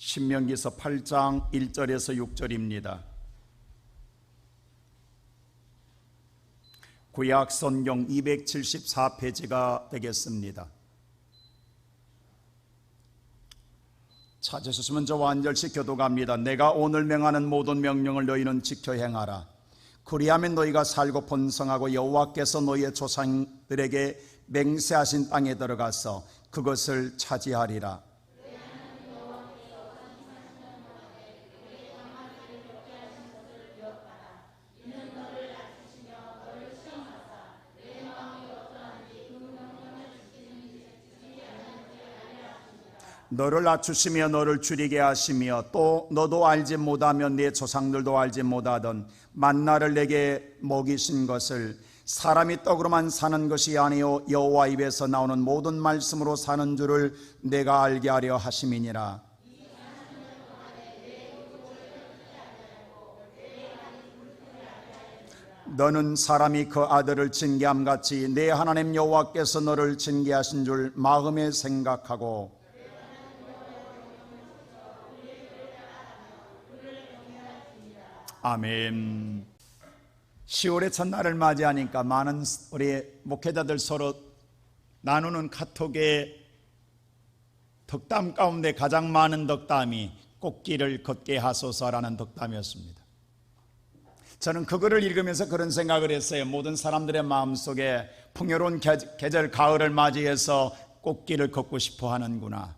신명기서 8장 1절에서 6절입니다. 구약 성경 274페이지가 되겠습니다. 찾으셨으면 저와 한 절씩 교독합니다. 내가 오늘 명하는 모든 명령을 너희는 지켜 행하라. 그리하면 너희가 살고 번성하고 여호와께서 너희의 조상들에게 맹세하신 땅에 들어가서 그것을 차지하리라. 너를 낮추시며 너를 줄이게 하시며 또 너도 알지 못하면 네 조상들도 알지 못하던 만나를 내게 먹이신 것을 사람이 떡으로만 사는 것이 아니요 여호와 입에서 나오는 모든 말씀으로 사는 줄을 내가 알게 하려 하심이니라. 너는 사람이 그 아들을 징계함같이 내 하나님 여호와께서 너를 징계하신 줄 마음에 생각하고 아멘. 10월의 첫날을 맞이하니까 많은 우리 목회자들 서로 나누는 카톡의 덕담 가운데 가장 많은 덕담이 꽃길을 걷게 하소서라는 덕담이었습니다. 저는 그거를 읽으면서 그런 생각을 했어요. 모든 사람들의 마음속에 풍요로운 계절 가을을 맞이해서 꽃길을 걷고 싶어 하는구나.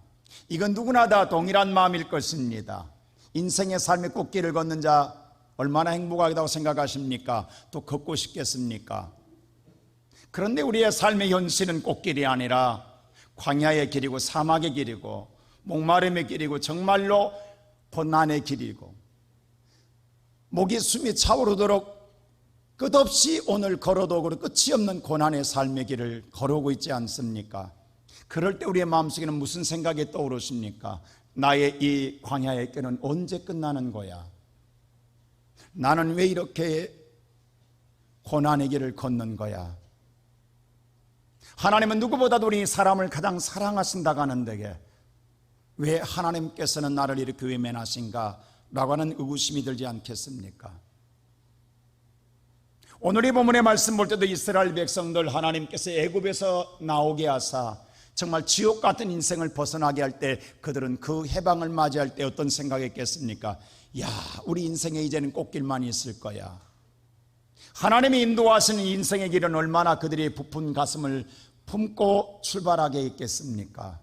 이건 누구나 다 동일한 마음일 것입니다. 인생의 삶의 꽃길을 걷는 자 얼마나 행복하다고 생각하십니까? 또 걷고 싶겠습니까? 그런데 우리의 삶의 현실은 꽃길이 아니라 광야의 길이고 사막의 길이고 목마름의 길이고 정말로 고난의 길이고 목이 숨이 차오르도록 끝없이 오늘 걸어도 끝이 없는 고난의 삶의 길을 걸어오고 있지 않습니까? 그럴 때 우리의 마음속에는 무슨 생각이 떠오르십니까? 나의 이 광야의 길은 언제 끝나는 거야? 나는 왜 이렇게 고난의 길을 걷는 거야? 하나님은 누구보다도 우리 사람을 가장 사랑하신다고 하는데 왜 하나님께서는 나를 이렇게 외면하신가? 라고 하는 의구심이 들지 않겠습니까? 오늘 이 본문의 말씀 볼 때도 이스라엘 백성들 하나님께서 애굽에서 나오게 하사 정말 지옥 같은 인생을 벗어나게 할 때 그들은 그 해방을 맞이할 때 어떤 생각했겠습니까? 야, 우리 인생에 이제는 꽃길만 있을 거야. 하나님이 인도하시는 인생의 길은 얼마나 그들이 부푼 가슴을 품고 출발하게 있겠습니까?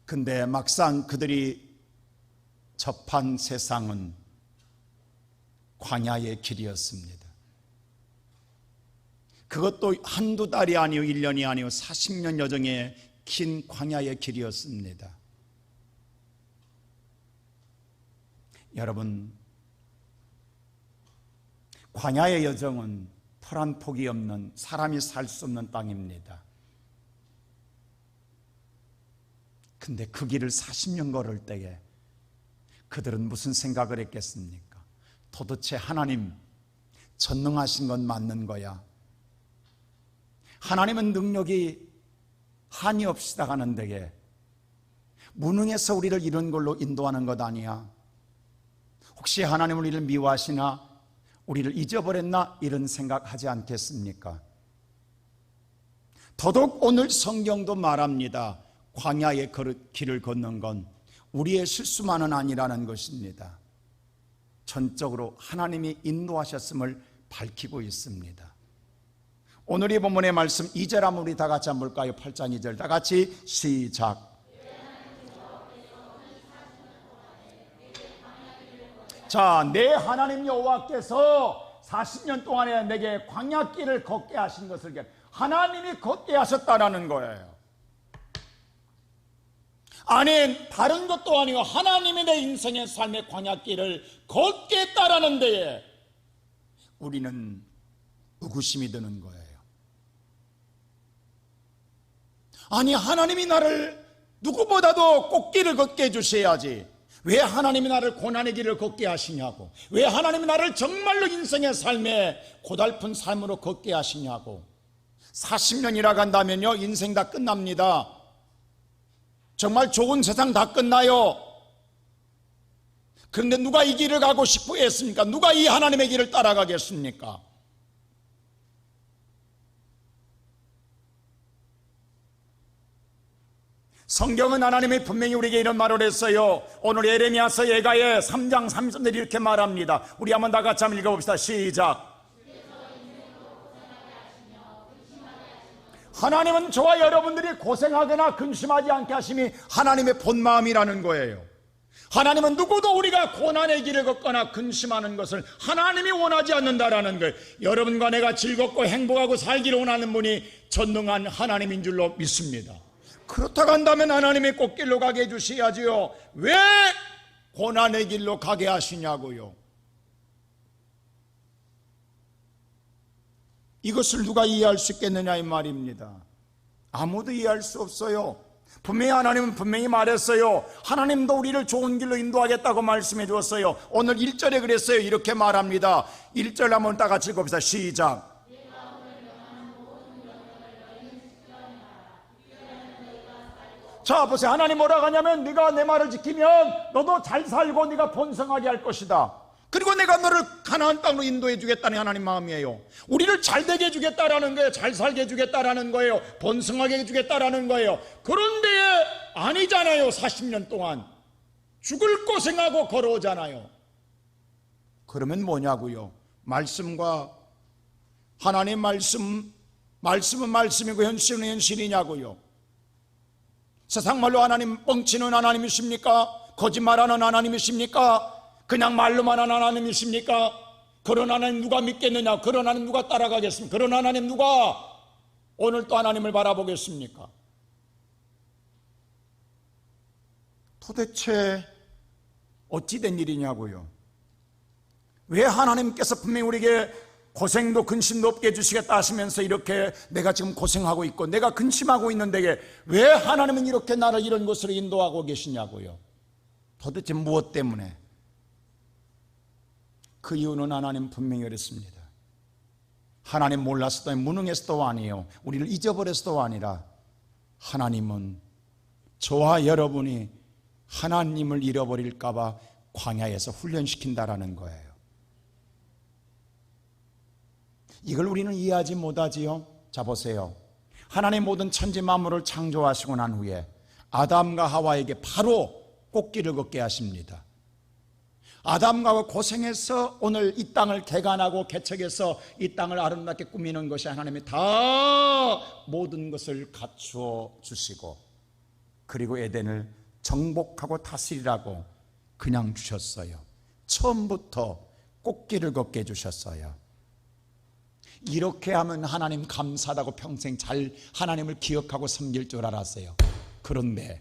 근데 막상 그들이 접한 세상은 광야의 길이었습니다. 그것도 한두 달이 아니요 1년이 아니요 40년 여정의 긴 광야의 길이었습니다. 여러분, 광야의 여정은 풀 한 폭이 없는 사람이 살 수 없는 땅입니다. 근데 그 길을 40년 걸을 때에 그들은 무슨 생각을 했겠습니까? 도대체 하나님 전능하신 건 맞는 거야? 하나님은 능력이 한이 없시다 하는 데에 무능해서 우리를 이런 걸로 인도하는 것 아니야? 혹시 하나님은 우리를 미워하시나? 우리를 잊어버렸나? 이런 생각하지 않겠습니까? 더더욱 오늘 성경도 말합니다. 광야의 길을 걷는 건 우리의 실수만은 아니라는 것입니다. 전적으로 하나님이 인도하셨음을 밝히고 있습니다. 오늘 이 본문의 말씀 2절 한번 우리 다 같이 한번 볼까요? 8장 2절 다 같이 시작. 자, 내 하나님 여호와께서 40년 동안에 내게 광야길을 걷게 하신 것을 하나님이 걷게 하셨다라는 거예요. 아니, 다른 것도 아니고 하나님이 내 인생의 삶의 광야길을 걷게 했다라는 데에 우리는 의구심이 드는 거예요. 아니, 하나님이 나를 누구보다도 꽃길을 걷게 해주셔야지 왜 하나님이 나를 고난의 길을 걷게 하시냐고, 왜 하나님이 나를 정말로 인생의 삶에 고달픈 삶으로 걷게 하시냐고. 40년 일해간다면요 인생 다 끝납니다. 정말 좋은 세상 다 끝나요. 그런데 누가 이 길을 가고 싶어 했습니까? 누가 이 하나님의 길을 따라가겠습니까? 성경은 하나님이 분명히 우리에게 이런 말을 했어요. 오늘 예레미야서 예가의 3장 3절에 이렇게 말합니다. 우리 한번 다 같이 한번 읽어봅시다. 시작. 하나님은 저와 여러분들이 고생하거나 근심하지 않게 하심이 하나님의 본마음이라는 거예요. 하나님은 누구도 우리가 고난의 길을 걷거나 근심하는 것을 하나님이 원하지 않는다라는 거예요. 여러분과 내가 즐겁고 행복하고 살기를 원하는 분이 전능한 하나님인 줄로 믿습니다. 그렇다고 한다면 하나님의 꽃길로 가게 해주셔야지요. 왜 고난의 길로 가게 하시냐고요. 이것을 누가 이해할 수 있겠느냐 이 말입니다. 아무도 이해할 수 없어요. 분명히 하나님은 분명히 말했어요. 하나님도 우리를 좋은 길로 인도하겠다고 말씀해 주었어요. 오늘 1절에 그랬어요. 이렇게 말합니다. 1절 한번 다 같이 읽어봅시다. 시작. 자 보세요. 하나님 뭐라고 하냐면 네가 내 말을 지키면 너도 잘 살고 네가 번성하게 할 것이다. 그리고 내가 너를 가나안 땅으로 인도해 주겠다는 하나님 마음이에요. 우리를 잘 되게 해 주겠다라는 거예요. 잘 살게 해 주겠다라는 거예요. 번성하게 해 주겠다라는 거예요. 그런데 아니잖아요. 40년 동안 죽을 고생하고 걸어오잖아요. 그러면 뭐냐고요. 말씀과 하나님 말씀은 말씀이고 현실은 현실이냐고요. 세상 말로 하나님 뻥치는 하나님이십니까? 거짓말하는 하나님이십니까? 그냥 말로만 하는 하나님이십니까? 그런 하나님 누가 믿겠느냐? 그런 하나님 누가 따라가겠습니까? 그런 하나님 누가 오늘 또 하나님을 바라보겠습니까? 도대체 어찌된 일이냐고요. 왜 하나님께서 분명히 우리에게 고생도 근심도 없게 해주시겠다 하시면서 이렇게 내가 지금 고생하고 있고 내가 근심하고 있는데 왜 하나님은 이렇게 나를 이런 곳으로 인도하고 계시냐고요. 도대체 무엇 때문에? 그 이유는 하나님 분명히 그랬습니다. 하나님 몰라서도 무능해서도 아니에요. 우리를 잊어버려서도 아니라 하나님은 저와 여러분이 하나님을 잃어버릴까 봐 광야에서 훈련시킨다라는 거예요. 이걸 우리는 이해하지 못하지요. 자 보세요. 하나님 모든 천지 만물을 창조하시고 난 후에 아담과 하와에게 바로 꽃길을 걷게 하십니다. 아담과 하와 고생해서 오늘 이 땅을 개간하고 개척해서 이 땅을 아름답게 꾸미는 것이 하나님이 다 모든 것을 갖추어 주시고 그리고 에덴을 정복하고 다스리라고 그냥 주셨어요. 처음부터 꽃길을 걷게 해주셨어요. 이렇게 하면 하나님 감사하다고 평생 잘 하나님을 기억하고 섬길 줄 알았어요. 그런데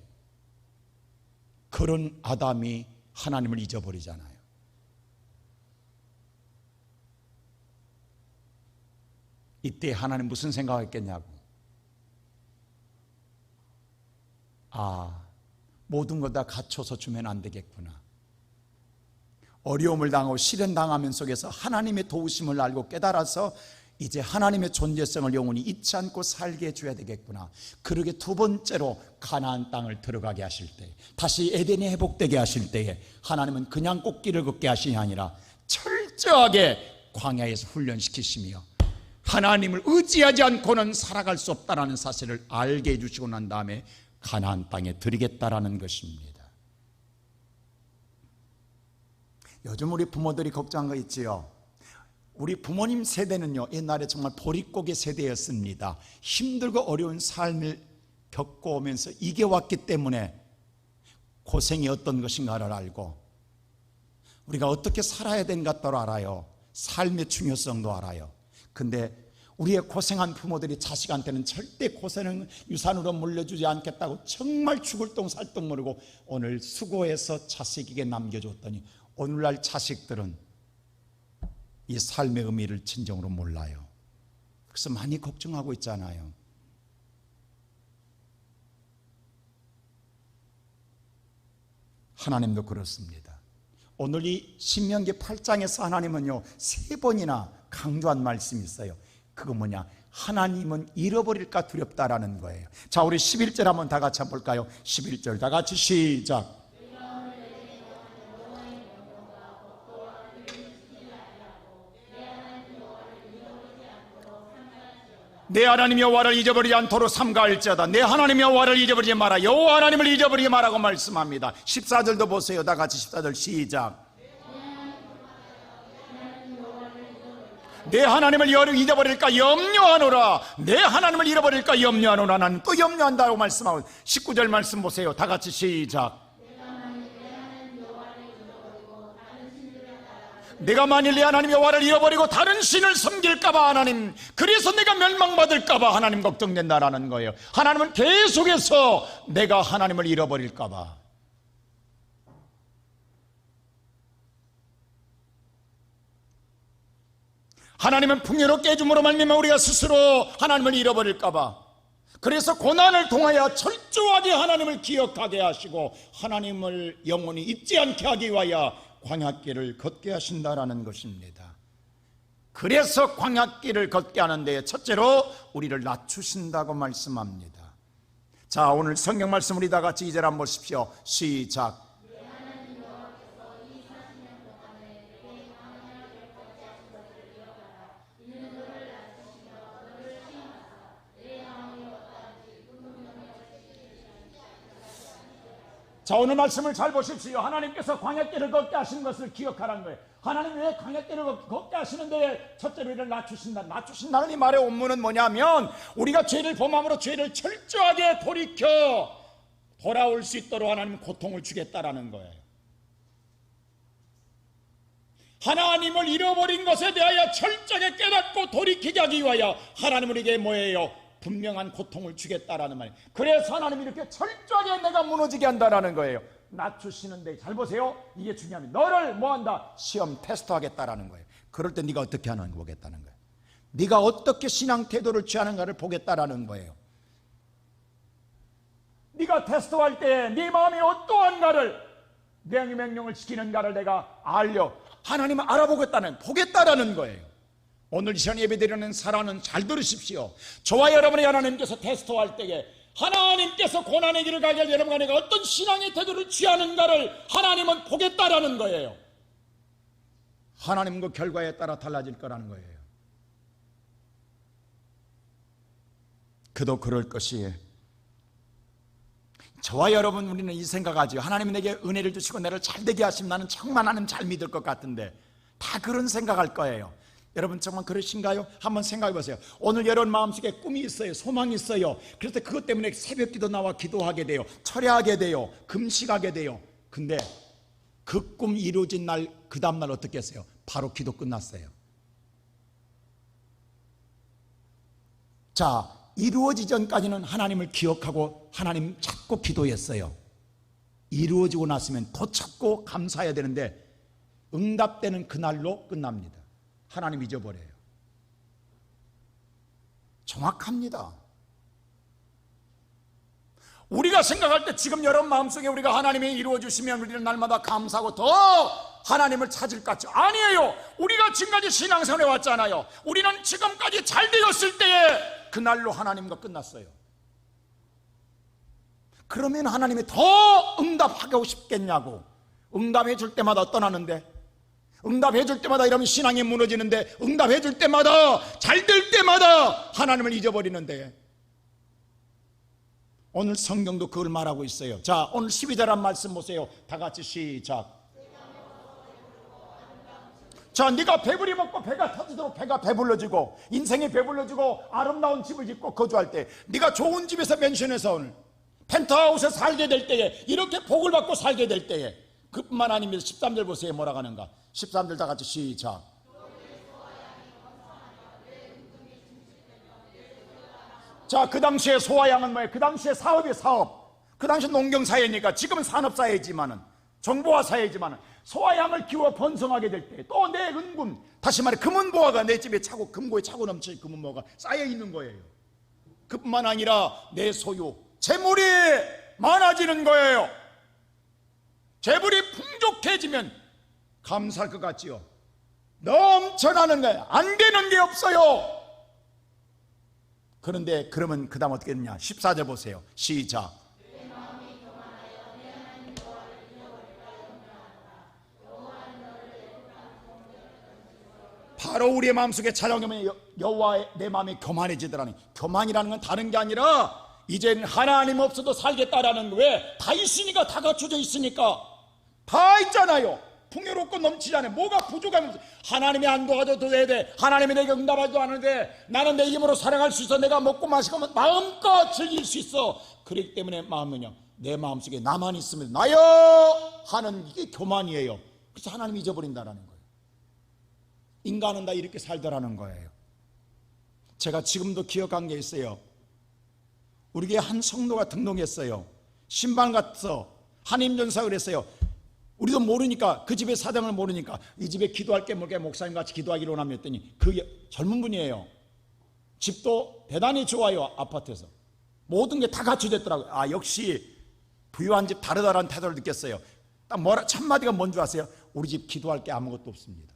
그런 아담이 하나님을 잊어버리잖아요. 이때 하나님 무슨 생각했겠냐고. 모든 거 다 갖춰서 주면 안 되겠구나. 어려움을 당하고 시련 당하면 속에서 하나님의 도우심을 알고 깨달아서 이제 하나님의 존재성을 영원히 잊지 않고 살게 해줘야 되겠구나. 그러게 두 번째로 가나안 땅을 들어가게 하실 때, 다시 에덴이 회복되게 하실 때에 하나님은 그냥 꽃길을 걷게 하시니 아니라 철저하게 광야에서 훈련시키시며 하나님을 의지하지 않고는 살아갈 수 없다는 사실을 알게 해주시고 난 다음에 가나안 땅에 들이겠다라는 것입니다. 요즘 우리 부모들이 걱정한 거 있지요. 우리 부모님 세대는요, 옛날에 정말 보릿고개 세대였습니다. 힘들고 어려운 삶을 겪어오면서 이겨왔기 때문에 고생이 어떤 것인가를 알고 우리가 어떻게 살아야 되는가도 알아요. 삶의 중요성도 알아요. 근데 우리의 고생한 부모들이 자식한테는 절대 고생은 유산으로 물려주지 않겠다고 정말 죽을 똥 살 똥 모르고 오늘 수고해서 자식에게 남겨줬더니 오늘날 자식들은 이 삶의 의미를 진정으로 몰라요. 그래서 많이 걱정하고 있잖아요. 하나님도 그렇습니다. 오늘 이 신명기 8장에서 하나님은요 3번이나 강조한 말씀이 있어요. 그거 뭐냐? 하나님은 잃어버릴까 두렵다라는 거예요. 자, 우리 11절 한번 다 같이 한번 볼까요? 11절 다 같이 시작. 내 하나님 여호와를 잊어버리지 않도록 삼가할지어다. 내 하나님 여호와를 잊어버리지 마라. 여호와 하나님을 잊어버리지 마라고 말씀합니다. 14절도 보세요. 다 같이 14절 시작. 내 하나님을 잊어버릴까 염려하노라. 내 하나님을 잃어버릴까 염려하노라. 나는 또 염려한다고 말씀하고 19절 말씀 보세요. 다 같이 시작. 내가 만일 내 하나님 여호와를 잃어버리고 다른 신을 섬길까봐 하나님, 그래서 내가 멸망받을까봐 하나님 걱정된다라는 거예요. 하나님은 계속해서 내가 하나님을 잃어버릴까봐. 하나님은 풍요롭게 해줌으로 말미암아 우리가 스스로 하나님을 잃어버릴까봐, 그래서 고난을 통하여 철저하게 하나님을 기억하게 하시고 하나님을 영원히 잊지 않게 하기 위하여 광야길을 걷게 하신다라는 것입니다. 그래서 광야길을 걷게 하는데 첫째로 우리를 낮추신다고 말씀합니다. 자, 오늘 성경 말씀 우리 다 같이 2절 한번 보십시오. 시작. 자, 오늘 말씀을 잘 보십시오. 하나님께서 광야길을 걷게 하시는 것을 기억하라는 거예요. 하나님 왜 광야길을 걷게 하시는데 첫째로 이를 낮추신다. 낮추신다는 이 말의 원문은 뭐냐면, 우리가 죄를 범함으로 죄를 철저하게 돌이켜 돌아올 수 있도록 하나님 고통을 주겠다라는 거예요. 하나님을 잃어버린 것에 대하여 철저하게 깨닫고 돌이키게 하기 위하여 하나님은 우리에게 뭐예요? 분명한 고통을 주겠다라는 말이에요. 그래서 하나님이 이렇게 철저하게 내가 무너지게 한다라는 거예요. 낮추시는데 잘 보세요. 이게 중요합니다. 너를 뭐한다? 시험 테스트하겠다라는 거예요. 그럴 때 네가 어떻게 하는가 보겠다는 거예요. 네가 어떻게 신앙 태도를 취하는가를 보겠다라는 거예요. 네가 테스트할 때 네 마음이 어떠한가를, 내 명령을 지키는가를 내가 하나님을 알아보겠다는, 보겠다라는 거예요. 오늘 이 시간 예배드리는 사람은 잘 들으십시오. 저와 여러분의 하나님께서 테스트할 때에 하나님께서 고난의 길을 가게 할 여러분과 내가 어떤 신앙의 태도를 취하는가를 하나님은 보겠다라는 거예요. 하나님 그 결과에 따라 달라질 거라는 거예요. 그도 그럴 것이, 저와 여러분 우리는 이 생각하죠. 하나님이 내게 은혜를 주시고 나를 잘되게 하시면 나는 정말 하나님 잘 믿을 것 같은데, 다 그런 생각할 거예요. 여러분 정말 그러신가요? 한번 생각해 보세요. 오늘 여러분 마음속에 꿈이 있어요. 소망이 있어요. 그래서 그것 때문에 새벽기도 나와 기도하게 돼요. 철야하게 돼요. 금식하게 돼요. 근데 그 꿈 이루어진 날, 그 다음날 어떻게 했어요? 바로 기도 끝났어요. 자, 이루어지기 전까지는 하나님을 기억하고 하나님 찾고 기도했어요. 이루어지고 났으면 더 찾고 감사해야 되는데 응답되는 그날로 끝납니다. 하나님 잊어버려요. 정확합니다. 우리가 생각할 때 지금 여러분 마음속에 우리가 하나님이 이루어주시면 우리는 날마다 감사하고 더 하나님을 찾을 것 같죠? 아니에요. 우리가 지금까지 신앙생활에 왔잖아요. 우리는 지금까지 잘 되었을 때에 그날로 하나님과 끝났어요. 그러면 하나님이 더 응답하고 싶겠냐고. 응답해 줄 때마다 떠나는데, 응답해 줄 때마다 이러면 신앙이 무너지는데, 응답해 줄 때마다, 잘 될 때마다 하나님을 잊어버리는데, 오늘 성경도 그걸 말하고 있어요. 자, 오늘 12절 한 말씀 보세요. 다 같이 시작. 자, 네가 배부리 먹고 배가 터지도록 배가 배불러지고 인생이 배불러지고 아름다운 집을 짓고 거주할 때, 네가 좋은 집에서 맨션에서 오늘 펜트하우스에 살게 될 때에, 이렇게 복을 받고 살게 될 때에, 그뿐만 아닙니다. 13절 보세요. 뭐라고 하는가? 13절 다 같이 시작. 자, 그 당시에 소화양은 뭐예요? 그 당시에 사업이 사업. 그 당시 농경사회니까, 지금은 산업사회지만은, 정보화사회지만은, 소화양을 키워 번성하게 될 때, 또 내 은금, 다시 말해 금은보화가 내 집에 차고, 금고에 차고 넘칠 금은보화가 쌓여 있는 거예요. 그뿐만 아니라 내 소유, 재물이 많아지는 거예요. 재물이 풍족해지면 감사할 것 같지요? 넘쳐나는 거예요. 안 되는 게 없어요. 그런데 그러면 그 다음 어떻게 되냐? 14절 보세요. 시작. 바로 우리의 마음속에 찾아오면 여호와의 내 마음이 교만해지더라니. 교만이라는 건 다른 게 아니라 이제는 하나님 없어도 살겠다라는 거예요. 왜? 다 있으니까, 다 갖춰져 있으니까. 다 있잖아요. 풍요롭고 넘치잖아요. 뭐가 부족하면 하나님이 안 도와줘도 돼. 하나님이 내게 응답하지도 않는데 나는 내 힘으로 살아갈 수 있어. 내가 먹고 마시고 마음껏 즐길 수 있어. 그렇기 때문에 마음은요, 내 마음속에 나만 있으면 나여 하는 이게 교만이에요. 그래서 하나님이 잊어버린다는 거예요. 인간은 다 이렇게 살더라는 거예요. 제가 지금도 기억한 게 있어요. 우리 교회 한 성도가 등록했어요. 신방 가서 한임전사 그랬어요. 우리도 모르니까, 그 집의 사정을 모르니까 이 집에 기도할 게 뭘까, 목사님 같이 기도하기로 하면 했더니 그게 젊은 분이에요. 집도 대단히 좋아요. 아파트에서 모든 게 다 갖춰졌더라고요. 아, 역시 부유한 집 다르다라는 태도를 느꼈어요. 딱 첫 마디가 뭔 줄 아세요? 우리 집 기도할 게 아무것도 없습니다.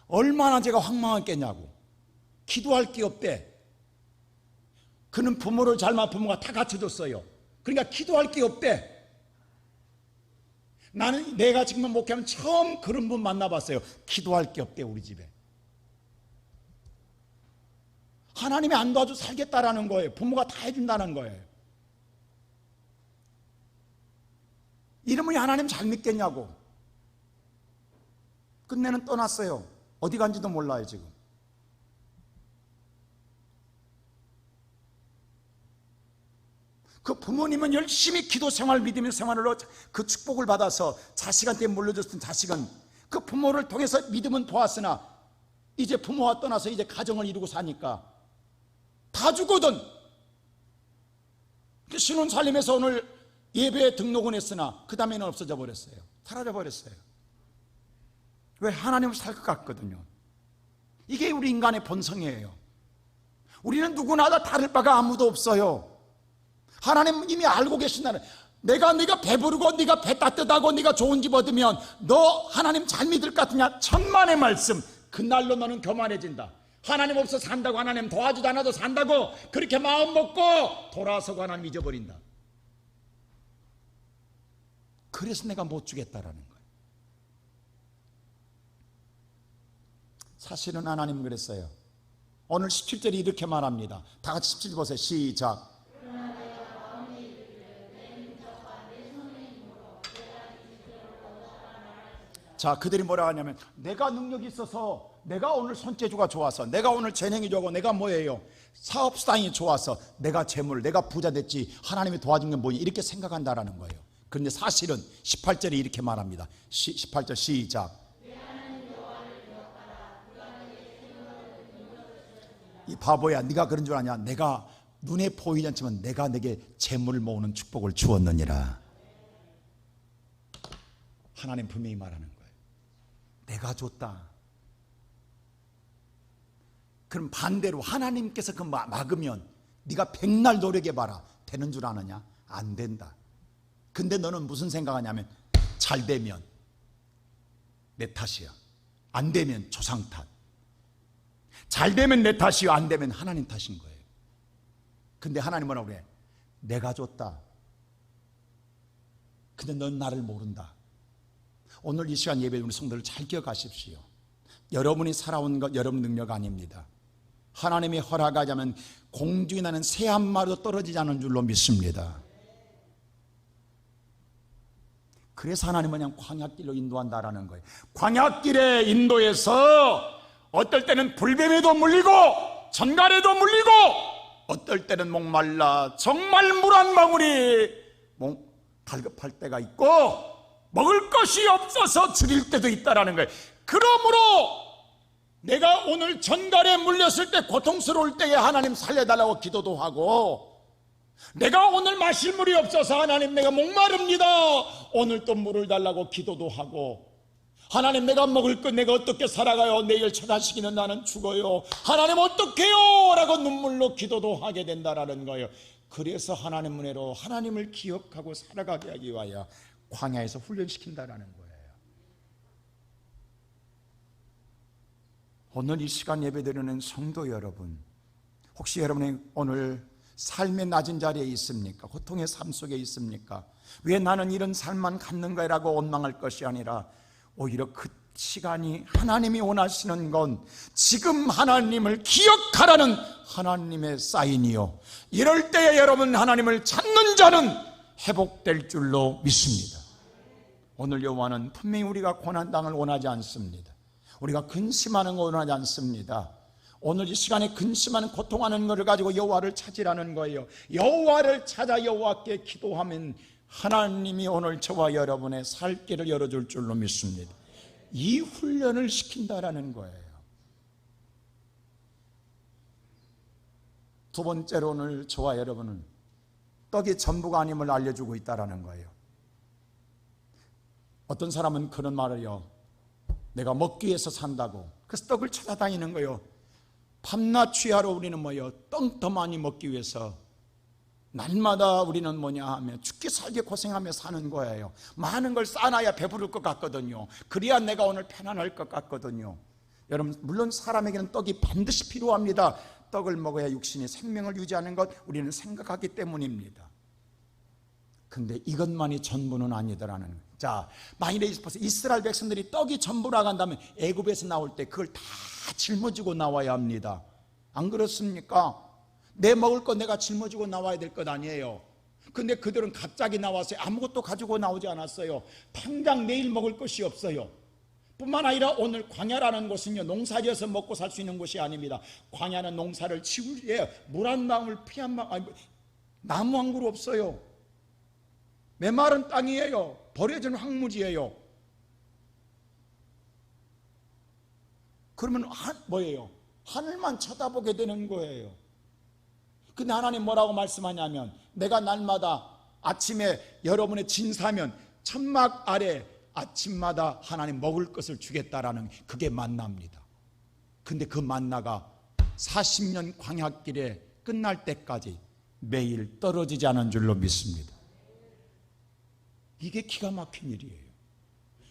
얼마나 제가 황망했겠냐고. 기도할 게 없대. 그는 부모를 잘 만난 부모가 다 갖춰줬어요. 그러니까 기도할 게 없대. 나는 내가 지금 목회하면 처음 그런 분 만나봤어요. 기도할 게 없대, 우리 집에. 하나님이 안 도와줘 살겠다라는 거예요. 부모가 다 해준다는 거예요. 이러면 하나님 잘 믿겠냐고. 끝내는 떠났어요. 어디 간지도 몰라요 지금. 그 부모님은 열심히 기도 생활, 믿음의 생활로 그 축복을 받아서 자식한테 물려줬던 자식은 그 부모를 통해서 믿음은 보았으나 이제 부모와 떠나서 이제 가정을 이루고 사니까 다 죽거든. 신혼살림에서 오늘 예배에 등록은 했으나 그 다음에는 없어져 버렸어요. 사라져 버렸어요. 왜? 하나님을 살 것 같거든요. 이게 우리 인간의 본성이에요. 우리는 누구나 다 다를 바가 아무도 없어요. 하나님 이미 알고 계신다는, 내가 배부르고 네가 배 따뜻하고 네가 좋은 집 얻으면 너 하나님 잘 믿을 것 같으냐? 천만의 말씀. 그날로 너는 교만해진다. 하나님 없어 산다고, 하나님 도와주지 않아도 산다고 그렇게 마음 먹고 돌아서고 하나님 잊어버린다. 그래서 내가 못 주겠다라는 거예요. 사실은 하나님은 그랬어요. 오늘 17절이 이렇게 말합니다. 다 같이 17절 보세요. 시작. 자, 그들이 뭐라 하냐면 내가 능력이 있어서, 내가 오늘 손재주가 좋아서, 내가 오늘 재능이 좋고, 내가 뭐예요? 사업수당이 좋아서 내가 재물, 내가 부자 됐지, 하나님이 도와준 게 뭐니? 이렇게 생각한다라는 거예요. 그런데 사실은 18절에 이렇게 말합니다. 18절 시작. 이 바보야, 네가 그런 줄 아냐? 내가 눈에 보이지 않지만 내가 내게 재물을 모으는 축복을 주었느니라. 하나님 분명히 말하는 거예요. 내가 줬다. 그럼 반대로 하나님께서 그 막으면 네가 백날 노력해봐라. 되는 줄 아느냐? 안 된다. 근데 너는 무슨 생각하냐면 잘 되면 내 탓이야, 안 되면 조상 탓. 잘 되면 내 탓이요, 안 되면 하나님 탓인 거예요. 근데 하나님 뭐라고 그래? 내가 줬다. 근데 넌 나를 모른다. 오늘 이 시간 예배 우리 성도들 잘 기억하십시오. 여러분이 살아온 것 여러분 능력 아닙니다. 하나님이 허락하자면 공중에 나는 새 한 마리도 떨어지지 않은 줄로 믿습니다. 그래서 하나님은 그냥 광야길로 인도한다라는 거예요. 광야길에 인도해서 어떨 때는 불뱀에도 물리고 전갈에도 물리고, 어떨 때는 목말라 정말 물 한 방울이 달급할 때가 있고 먹을 것이 없어서 줄일 때도 있다라는 거예요. 그러므로 내가 오늘 전갈에 물렸을 때 고통스러울 때에 하나님 살려달라고 기도도 하고, 내가 오늘 마실 물이 없어서 하나님 내가 목마릅니다, 오늘 또 물을 달라고 기도도 하고, 하나님 내가 먹을 것 내가 어떻게 살아가요? 내일 처자식이는 나는 죽어요. 하나님 어떡해요? 라고 눈물로 기도도 하게 된다라는 거예요. 그래서 하나님 은혜로 하나님을 기억하고 살아가게 하기 위하여 광야에서 훈련시킨다라는 거예요. 오늘 이 시간 예배드리는 성도 여러분, 혹시 여러분이 오늘 삶의 낮은 자리에 있습니까? 고통의 삶 속에 있습니까? 왜 나는 이런 삶만 갖는가라고 원망할 것이 아니라 오히려 시간이 하나님이 원하시는 건 지금 하나님을 기억하라는 하나님의 사인이요, 이럴 때에 여러분 하나님을 찾는 자는 회복될 줄로 믿습니다. 오늘 여호와는 분명히 우리가 고난당을 원하지 않습니다. 우리가 근심하는 거 원하지 않습니다. 오늘 이 시간에 근심하는 고통하는 것을 가지고 여호와를 찾으라는 거예요. 여호와를 찾아 여호와께 기도하면 하나님이 오늘 저와 여러분의 살 길을 열어줄 줄로 믿습니다. 이 훈련을 시킨다라는 거예요. 두 번째로 오늘 저와 여러분은 떡이 전부가 아님을 알려주고 있다라는 거예요. 어떤 사람은 그런 말을요, 내가 먹기 위해서 산다고 그래서 떡을 찾아다니는 거예요. 밤낮 취하러 우리는 뭐예요, 떡 더 많이 먹기 위해서 날마다 우리는 뭐냐 하면 죽기 살기 고생하며 사는 거예요. 많은 걸 쌓아놔야 배부를 것 같거든요. 그래야 내가 오늘 편안할 것 같거든요. 여러분, 물론 사람에게는 떡이 반드시 필요합니다. 떡을 먹어야 육신이 생명을 유지하는 것 우리는 생각하기 때문입니다. 근데 이것만이 전부는 아니더라는 거예요. 자, 만일에 이스라엘 백성들이 떡이 전부라고 한다면 애굽에서 나올 때 그걸 다 짊어지고 나와야 합니다. 안 그렇습니까? 내 먹을 거 내가 짊어지고 나와야 될 것 아니에요. 근데 그들은 갑자기 나왔어요. 아무것도 가지고 나오지 않았어요. 당장 내일 먹을 것이 없어요. 뿐만 아니라 오늘 광야라는 곳은요, 농사지어서 먹고 살 수 있는 곳이 아닙니다. 광야는 농사를 지을 때 물 한 방울 피 한 방울, 나무 한 그루 없어요. 메마른 땅이에요. 버려진 황무지예요. 그러면 뭐예요? 하늘만 쳐다보게 되는 거예요. 근데 하나님 뭐라고 말씀하냐면, 내가 날마다 아침에 여러분의 진사면 천막 아래 아침마다 하나님 먹을 것을 주겠다라는, 그게 만나입니다. 근데 그 만나가 40년 광야길에 끝날 때까지 매일 떨어지지 않은 줄로 믿습니다. 이게 기가 막힌 일이에요.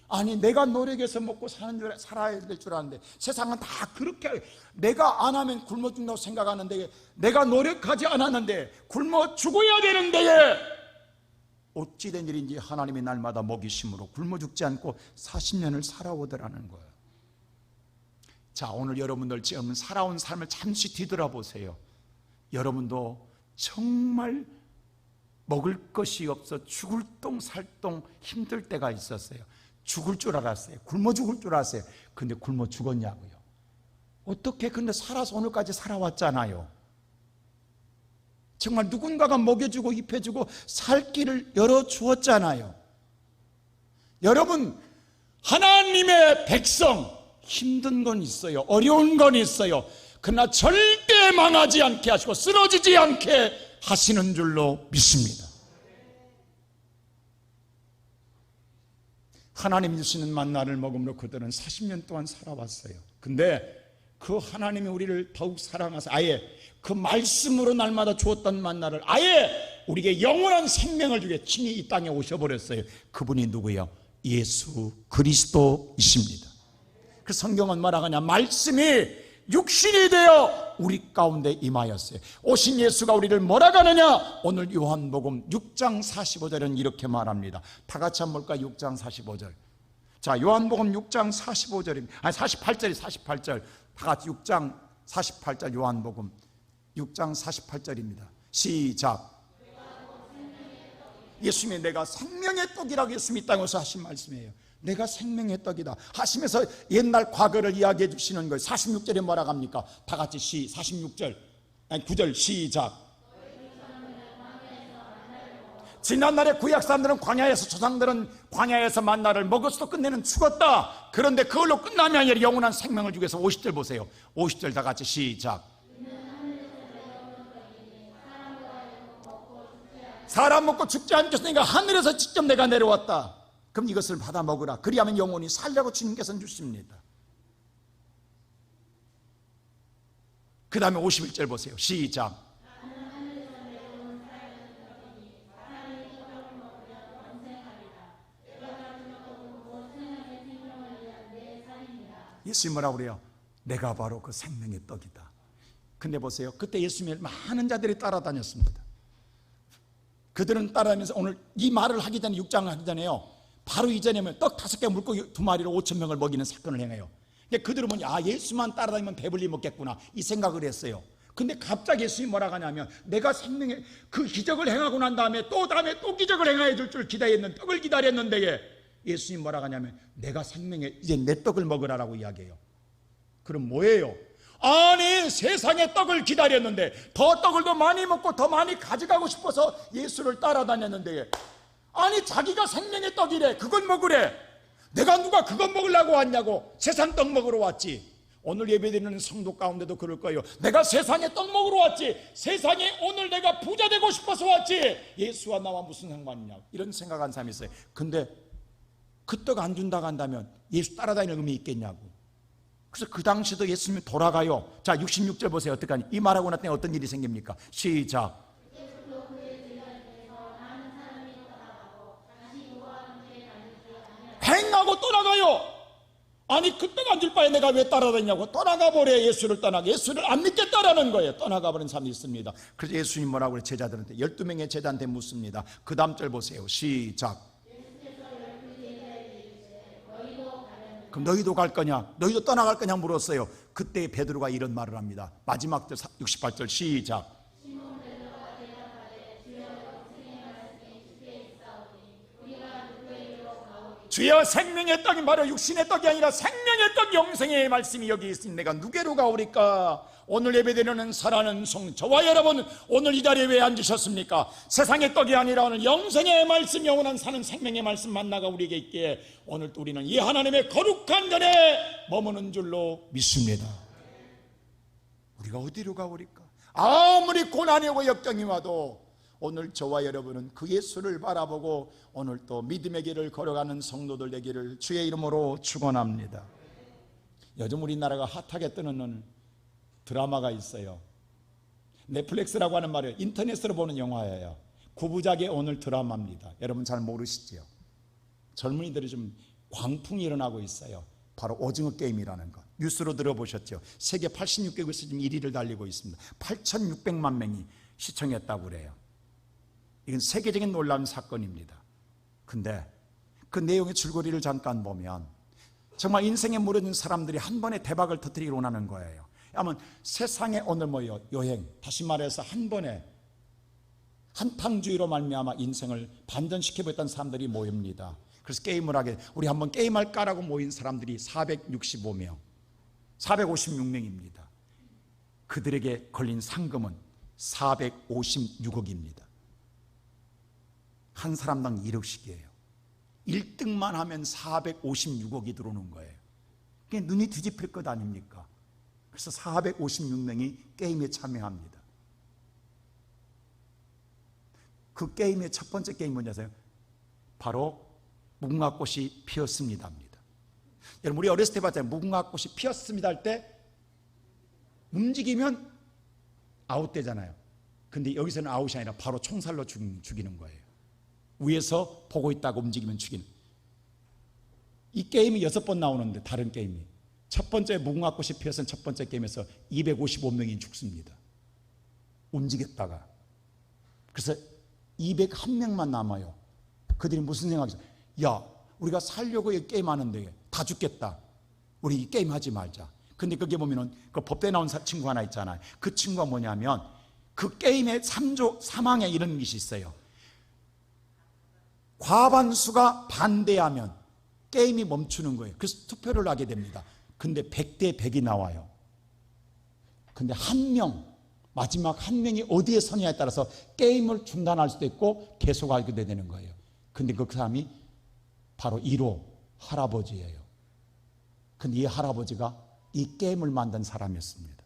아니, 내가 노력해서 먹고 살아야 될 줄 아는데 세상은 다 그렇게, 내가 안 하면 굶어 죽는다고 생각하는데, 내가 노력하지 않았는데 굶어 죽어야 되는데 어찌 된 일인지 하나님이 날마다 먹이심으로 굶어 죽지 않고 40년을 살아오더라는 거예요. 자, 오늘 여러분들 지금 살아온 삶을 잠시 뒤돌아보세요. 여러분도 정말 먹을 것이 없어 죽을 똥 살똥 힘들 때가 있었어요. 죽을 줄 알았어요. 굶어 죽을 줄 알았어요. 근데 굶어 죽었냐고요? 어떻게? 근데 살아서 오늘까지 살아왔잖아요. 정말 누군가가 먹여주고 입혀주고 살 길을 열어주었잖아요. 여러분, 하나님의 백성, 힘든 건 있어요. 어려운 건 있어요. 그러나 절대 망하지 않게 하시고 쓰러지지 않게 하시는 줄로 믿습니다. 하나님이 주시는 만나를 먹음으로 그들은 40년 동안 살아왔어요. 근데 그 하나님이 우리를 더욱 사랑하사 아예 그 말씀으로 날마다 주었던 만나를 아예 우리에게 영원한 생명을 주게 친히 이 땅에 오셔버렸어요. 그분이 누구예요? 예수 그리스도이십니다. 그 성경은 뭐라고 하냐? 말씀이 육신이 되어 우리 가운데 임하였어요. 오신 예수가 우리를 뭐라고 하느냐? 오늘 요한복음 6장 45절은 이렇게 말합니다. 다 같이 한번 볼까요? 6장 45절. 자, 요한복음 6장 45절입니다. 아니 48절이 48절. 다 같이 6장 48절 요한복음 6장 48절입니다. 시작. 예수님이 내가 생명의 떡이라고 예수님이 이 땅에서 하신 말씀이에요. 내가 생명의 떡이다 하시면서 옛날 과거를 이야기해 주시는 거예요. 46절에 뭐라고 합니까? 다 같이 46절 아니 9절 시작. 지난날에 구약 사람들은 광야에서, 조상들은 광야에서 만나를 먹었어도 끝내는 죽었다. 그런데 그걸로 끝나면 아니라 영원한 생명을 주기 위해서 50절 보세요. 50절 다 같이 시작. 사람 먹고 죽지 않겠으니까 하늘에서 직접 내가 내려왔다. 그럼 이것을 받아 먹으라. 그리하면 영원히 살려고 주님께서는 주십니다. 그 다음에 51절 보세요. 시작. 예수님 뭐라고 그래요? 내가 바로 그 생명의 떡이다. 근데 보세요. 그때 예수님을 많은 자들이 따라다녔습니다. 그들은 따라다니면서 오늘 이 말을 하기 전에 6장을 하기 전에요, 바로 이전에면 떡 5개 물고기 2마리로 5,000명을 먹이는 사건을 행해요. 그러니까 그들은 뭐냐, 예수만 따라다니면 배불리 먹겠구나 이 생각을 했어요. 근데 갑자기 예수님이 뭐라고 하냐면, 내가 생명의 그 기적을 행하고 난 다음에 또 기적을 행하여 줄 줄 기다렸는데, 떡을 기다렸는데 예수님이 뭐라고 하냐면, 내가 생명의 이제 내 떡을 먹으라라고 이야기해요. 그럼 뭐예요? 아니, 세상의 떡을 기다렸는데 더 떡을 더 많이 먹고 더 많이 가져가고 싶어서 예수를 따라다녔는데, 아니 자기가 생명의 떡이래, 그걸 먹으래. 내가 누가 그것 먹으려고 왔냐고. 세상 떡 먹으러 왔지. 오늘 예배드리는 성도 가운데도 그럴 거예요. 내가 세상에 떡 먹으러 왔지, 세상에 오늘 내가 부자 되고 싶어서 왔지, 예수와 나와 무슨 상관이냐, 이런 생각한 사람이 있어요. 근데 그 떡 안 준다고 한다면 예수 따라다니는 의미 있겠냐고. 그래서 그 당시도 예수님이 돌아가요. 자, 66절 보세요. 어떡하니? 이 말하고 났더니 어떤 일이 생깁니까? 시작. 행하고 떠나가요. 아니, 그 떡 안 줄 바에 내가 왜 따라다니냐고. 떠나가 버려. 예수를 떠나가. 예수를 안 믿겠다라는 거예요. 떠나가 버린 사람이 있습니다. 그래서 예수님 뭐라고 그래? 제자들한테, 12명의 제자한테 묻습니다. 그 다음 절 보세요. 시작. 그럼 너희도 갈 거냐? 너희도 떠나갈 거냐 물었어요. 그때 베드로가 이런 말을 합니다. 마지막 절 68절 시작. 주여, 생명의 떡이 바로 육신의 떡이 아니라 생명의 떡, 영생의 말씀이 여기 있으니 내가 누게로 가오리까? 오늘 예배드리는 사랑하는 성, 저와 여러분, 오늘 이 자리에 왜 앉으셨습니까? 세상의 떡이 아니라 오늘 영생의 말씀, 영원한 사는 생명의 말씀 만나가 우리에게 있기에 오늘 또 우리는 이 하나님의 거룩한 전에 머무는 줄로 믿습니다. 우리가 어디로 가오리까? 아무리 고난이 오고 역경이 와도 오늘 저와 여러분은 그 예수를 바라보고 오늘 또 믿음의 길을 걸어가는 성도들 되기를 주의 이름으로 축원합니다. 요즘 우리나라가 핫하게 뜨는 드라마가 있어요. 넷플릭스라고 하는 말이에요. 인터넷으로 보는 영화예요. 9부작의 오늘 드라마입니다. 여러분 잘 모르시죠? 젊은이들이 좀 광풍이 일어나고 있어요. 바로 오징어 게임이라는 것. 뉴스로 들어보셨죠? 세계 86개국에서 지금 1위를 달리고 있습니다. 8,600만 명이 시청했다고 그래요. 이건 세계적인 놀라운 사건입니다. 근데 그 내용의 줄거리를 잠깐 보면 정말 인생에 무너진 사람들이 한 번에 대박을 터뜨리기 원하는 거예요. 아마 세상에 오늘 뭐요? 여행, 다시 말해서 한 번에 한탕주의로 말미암아 인생을 반전시켜보겠다는 사람들이 모입니다. 그래서 게임을 하게, 우리 한번 게임할까라고 모인 사람들이 465명, 456명입니다. 그들에게 걸린 상금은 456억입니다. 한 사람당 1억씩이에요. 1등만 하면 456억이 들어오는 거예요. 그게 눈이 뒤집힐 것 아닙니까? 그래서 456명이 게임에 참여합니다. 그 게임의 첫 번째 게임 뭔지 아세요? 바로 무궁화꽃이 피었습니다입니다. 여러분, 우리 어렸을 때 봤잖아요. 무궁화꽃이 피었습니다 할 때 움직이면 아웃되잖아요. 근데 여기서는 아웃이 아니라 바로 총살로 죽이는 거예요. 위에서 보고 있다가 움직이면 죽이는. 이 게임이 6번 나오는데, 다른 게임이 첫 번째 무궁화꽃이 피어선 첫 번째 게임에서 255명이 죽습니다. 움직였다가. 그래서 201명만 남아요. 그들이 무슨 생각이죠? 야, 우리가 살려고 이 게임하는데 다 죽겠다. 우리 이 게임 하지 말자. 근데 거기에 보면은 그 법대에 나온 친구 하나 있잖아요. 그 친구가 뭐냐면 그 게임의 3조 사망에 이런 것이 있어요. 과반수가 반대하면 게임이 멈추는 거예요. 그래서 투표를 하게 됩니다. 근데 100대 100이 나와요. 근데 한 명, 마지막 한 명이 어디에 서냐에 따라서 게임을 중단할 수도 있고 계속하게 되는 거예요. 근데 그 사람이 바로 1호 할아버지예요. 근데 이 할아버지가 이 게임을 만든 사람이었습니다.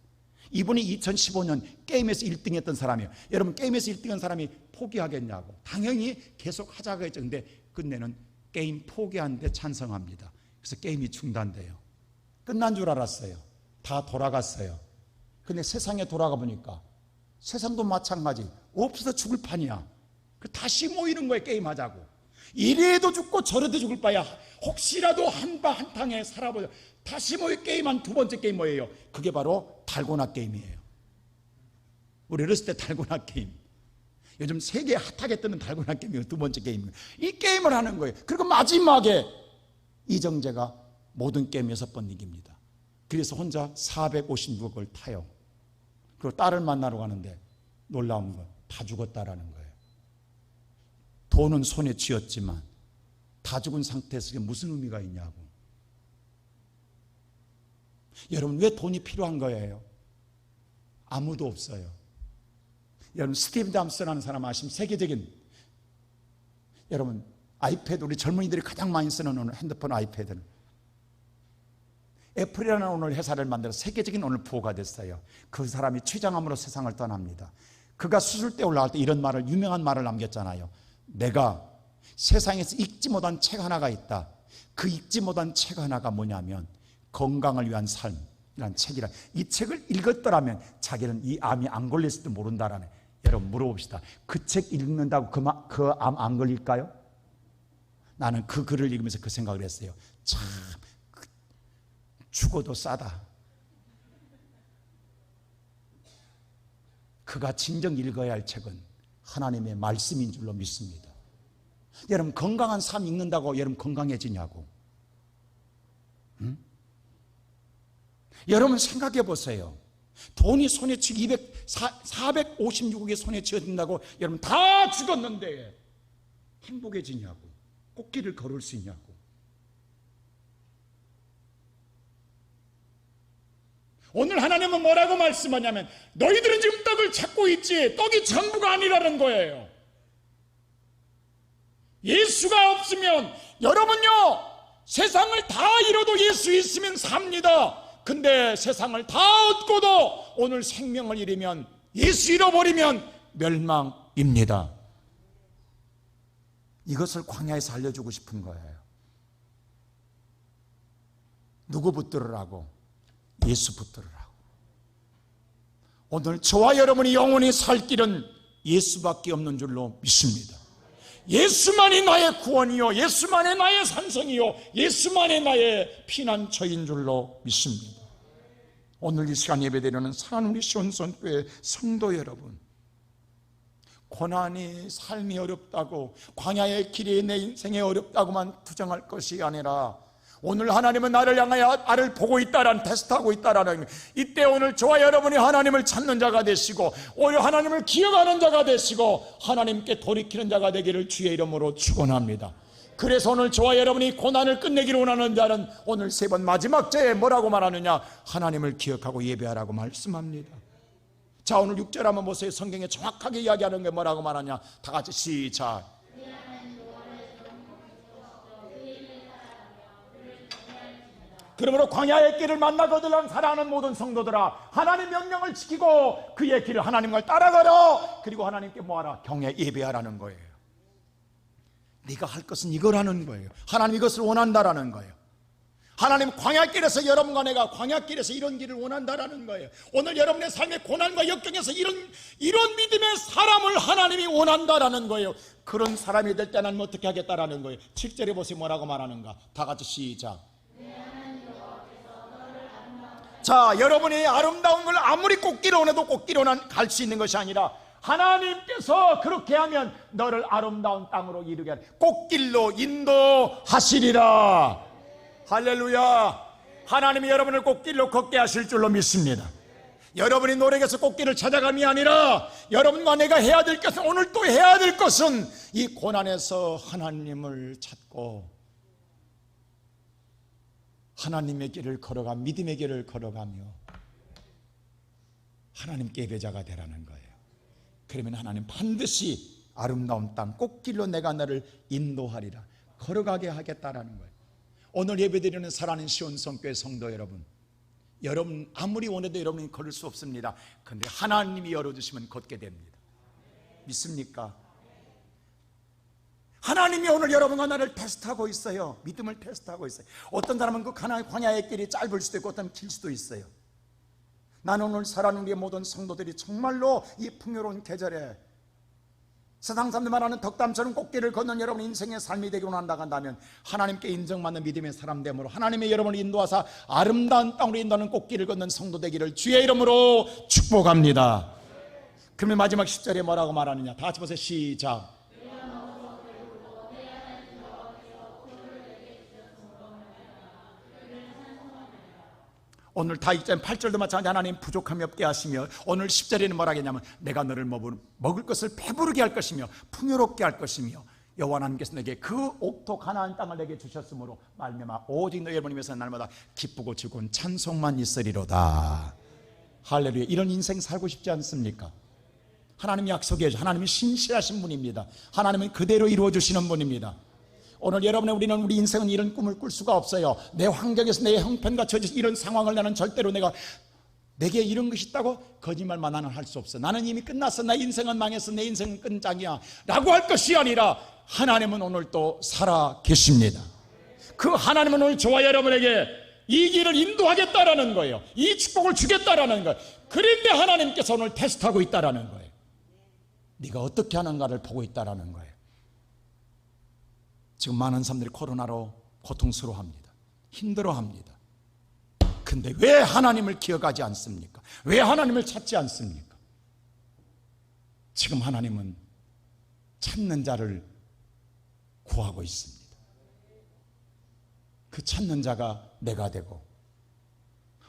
이분이 2015년 게임에서 1등 했던 사람이에요. 여러분, 게임에서 1등한 사람이 포기하겠냐고. 당연히 계속 하자고 했죠. 근데 끝내는 게임 포기하는데 찬성합니다. 그래서 게임이 중단돼요. 끝난 줄 알았어요. 다 돌아갔어요. 근데 세상에 돌아가 보니까 세상도 마찬가지. 없어서 죽을 판이야. 다시 모이는 거예요. 게임하자고. 이래도 죽고 저래도 죽을 바야 혹시라도 한탕에 살아보자. 다시 모여 게임한 두 번째 게임 뭐예요? 그게 바로 달고나 게임이에요. 우리 어렸을 때 달고나 게임. 요즘 세계 핫하게 뜨는 달고나 게임이 두 번째 게임이에요. 이 게임을 하는 거예요. 그리고 마지막에 이정재가 모든 게임 6번 이깁니다. 그래서 혼자 456억을 타요. 그리고 딸을 만나러 가는데 놀라운 건 다 죽었다라는 거예요. 돈은 손에 쥐었지만 다 죽은 상태에서 이게 무슨 의미가 있냐고. 여러분, 왜 돈이 필요한 거예요? 아무도 없어요. 여러분, 스티브 잡스라는 사람 아시면 세계적인, 여러분 아이패드, 우리 젊은이들이 가장 많이 쓰는 오늘 핸드폰 아이패드는 애플이라는 오늘 회사를 만들어 세계적인 오늘 부호가 됐어요. 그 사람이 취장함으로 세상을 떠납니다. 그가 수술대 올라갈 때 이런 말을, 유명한 말을 남겼잖아요. 내가 세상에서 읽지 못한 책 하나가 있다. 그 읽지 못한 책 하나가 뭐냐면 건강을 위한 삶이라는 책이라. 이 책을 읽었더라면 자기는 이 암이 안 걸렸을지도 모른다라는. 여러분 물어봅시다. 그 책 읽는다고 그 암 안 걸릴까요? 나는 그 글을 읽으면서 그 생각을 했어요. 참 죽어도 싸다. 그가 진정 읽어야 할 책은 하나님의 말씀인 줄로 믿습니다. 여러분, 건강한 삶 읽는다고 여러분 건강해지냐고. 응? 여러분 생각해 보세요. 돈이 손에 쥐고 456억이 손에 쥐어진다고 여러분 다 죽었는데 행복해지냐고. 꽃길을 걸을 수 있냐고. 오늘 하나님은 뭐라고 말씀하냐면 너희들은 지금 떡을 찾고 있지 떡이 전부가 아니라는 거예요. 예수가 없으면 여러분요 세상을 다 잃어도 예수 있으면 삽니다. 근데 세상을 다 얻고도 오늘 생명을 잃으면, 예수 잃어버리면 멸망입니다. 이것을 광야에서 알려주고 싶은 거예요. 누구 붙들으라고? 예수 붙들으라고. 오늘 저와 여러분이 영원히 살 길은 예수밖에 없는 줄로 믿습니다. 예수만이 나의 구원이요, 예수만이 나의 산성이요, 예수만이 나의 피난처인 줄로 믿습니다. 오늘 이 시간 예배드리는 사랑하는 우리 시온선교회 성도 여러분, 고난이 삶이 어렵다고, 광야의 길이 내 인생에 어렵다고만 투정할 것이 아니라 오늘 하나님은 나를 향하여 나를 보고 있다라는, 테스트하고 있다라는, 이때 오늘 저와 여러분이 하나님을 찾는 자가 되시고 오히려 하나님을 기억하는 자가 되시고 하나님께 돌이키는 자가 되기를 주의 이름으로 축원합니다. 그래서 오늘 저와 여러분이 고난을 끝내기를 원하는 자는 오늘 3번 마지막 제에 뭐라고 말하느냐? 하나님을 기억하고 예배하라고 말씀합니다. 자, 오늘 6절 한번 보세요. 성경에 정확하게 이야기하는 게 뭐라고 말하냐? 다 같이 시작. 그러므로 광야의 길을 만나거든 사랑하는 모든 성도들아, 하나님 명령을 지키고 그의 길을 하나님을 따라가라. 그리고 하나님께 뭐하라? 경외 예배하라는 거예요. 네가 할 것은 이거라는 거예요. 하나님 이것을 원한다라는 거예요. 하나님 광야길에서 여러분과 내가 광야길에서 이런 길을 원한다라는 거예요. 오늘 여러분의 삶의 고난과 역경에서 이런 믿음의 사람을 하나님이 원한다라는 거예요. 그런 사람이 될 때 나는 어떻게 하겠다라는 거예요. 7절에 보세요. 뭐라고 말하는가? 다 같이 시작. 자, 여러분이 아름다운 걸 아무리 꽃길 원해도 꽃길 원한 갈 수 있는 것이 아니라 하나님께서 그렇게 하면 너를 아름다운 땅으로 이르게 하는 꽃길로 인도하시리라. 할렐루야. 하나님이 여러분을 꽃길로 걷게 하실 줄로 믿습니다. 여러분이 노력해서 꽃길을 찾아감이 아니라 여러분과 내가 해야 될 것은, 오늘 또 해야 될 것은 이 고난에서 하나님을 찾고 하나님의 길을 걸어가 믿음의 길을 걸어가며 하나님께 예배자가 되라는 거예요. 그러면 하나님 반드시 아름다운 땅 꽃길로 내가 너를 인도하리라, 걸어가게 하겠다라는 거예요. 오늘 예배드리는 사랑하는 시온성교회 성도 여러분, 여러분 아무리 원해도 여러분이 걸을 수 없습니다. 그런데 하나님이 열어주시면 걷게 됩니다. 믿습니까? 하나님이 오늘 여러분과 나를 테스트하고 있어요. 믿음을 테스트하고 있어요. 어떤 사람은 그 광야의 길이 짧을 수도 있고 어떤 길 수도 있어요. 나는 오늘 사랑하는 우리의 모든 성도들이 정말로 이 풍요로운 계절에 세상 사람들 말하는 덕담처럼 꽃길을 걷는 여러분 인생의 삶이 되기 원한다고 한다면 하나님께 인정받는 믿음의 사람 되므로 하나님의 여러분을 인도하사 아름다운 땅으로 인도하는 꽃길을 걷는 성도 되기를 주의 이름으로 축복합니다. 그러면 마지막 10절에 뭐라고 말하느냐? 다 같이 보세요. 시작. 오늘 다 8절도 마찬가지. 하나님 부족함이 없게 하시며, 오늘 10절에는 뭐라 하겠냐면 내가 너를 먹을 것을 배부르게 할 것이며 풍요롭게 할 것이며 여호와 하나님께서 내게 그 옥토 가나안 땅을 내게 주셨으므로 말미암아 오직 너희 여러분 입에서 날마다 기쁘고 즐거운 찬송만 있으리로다. 할렐루야. 이런 인생 살고 싶지 않습니까? 하나님이 약속해 주셔. 하나님이 신실하신 분입니다. 하나님은 그대로 이루어 주시는 분입니다. 오늘 여러분의 우리 인생은 이런 꿈을 꿀 수가 없어요. 내 환경에서 내 형편과 처지에서 이런 상황을 나는 절대로 내게 이런 것이 있다고 거짓말만 나는 할 수 없어. 나는 이미 끝났어. 내 인생은 망했어. 내 인생은 끝장이야 라고 할 것이 아니라 하나님은 오늘 또 살아 계십니다. 그 하나님은 오늘 저와 여러분에게 이 길을 인도하겠다라는 거예요. 이 축복을 주겠다라는 거예요. 그런데 하나님께서 오늘 테스트하고 있다라는 거예요. 네가 어떻게 하는가를 보고 있다라는 거예요. 지금 많은 사람들이 코로나로 고통스러워합니다. 힘들어합니다. 근데 왜 하나님을 기억하지 않습니까? 왜 하나님을 찾지 않습니까? 지금 하나님은 찾는 자를 구하고 있습니다. 그 찾는 자가 내가 되고,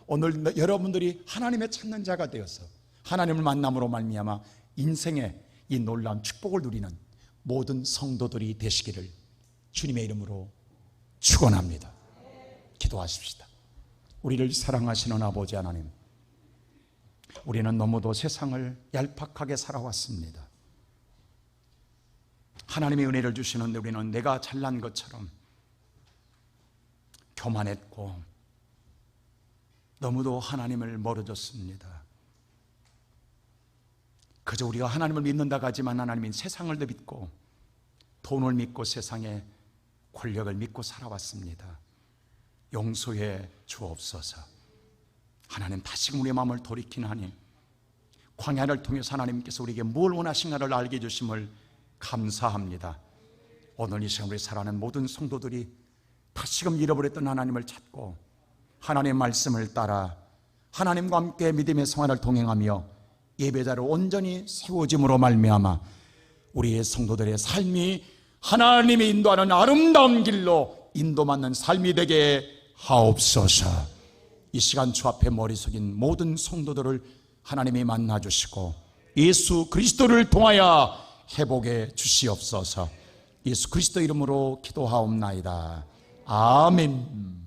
오늘 여러분들이 하나님의 찾는 자가 되어서 하나님을 만남으로 말미암아 인생의 이 놀라운 축복을 누리는 모든 성도들이 되시기를 주님의 이름으로 축원합니다. 기도하십시다. 우리를 사랑하시는 아버지 하나님, 우리는 너무도 세상을 얄팍하게 살아왔습니다. 하나님의 은혜를 주시는데 우리는 내가 잘난 것처럼 교만했고 너무도 하나님을 멀어졌습니다. 그저 우리가 하나님을 믿는다고 하지만 하나님은 세상을 더 믿고 돈을 믿고 세상의 권력을 믿고 살아왔습니다. 용서해 주옵소서. 하나님, 다시금 우리의 마음을 돌이키나니 광야를 통해서 하나님께서 우리에게 뭘 원하신가를 알게 해주심을 감사합니다. 오늘 이 시간 우리 살아가는 모든 성도들이 다시금 잃어버렸던 하나님을 찾고 하나님의 말씀을 따라 하나님과 함께 믿음의 생활을 동행하며 예배자로 온전히 세워짐으로 말미암아 우리의 성도들의 삶이 하나님이 인도하는 아름다운 길로 인도받는 삶이 되게 하옵소서. 이 시간 주 앞에 머리 숙인 모든 성도들을 하나님이 만나주시고 예수 그리스도를 통하여 회복해 주시옵소서. 예수 그리스도 이름으로 기도하옵나이다. 아멘.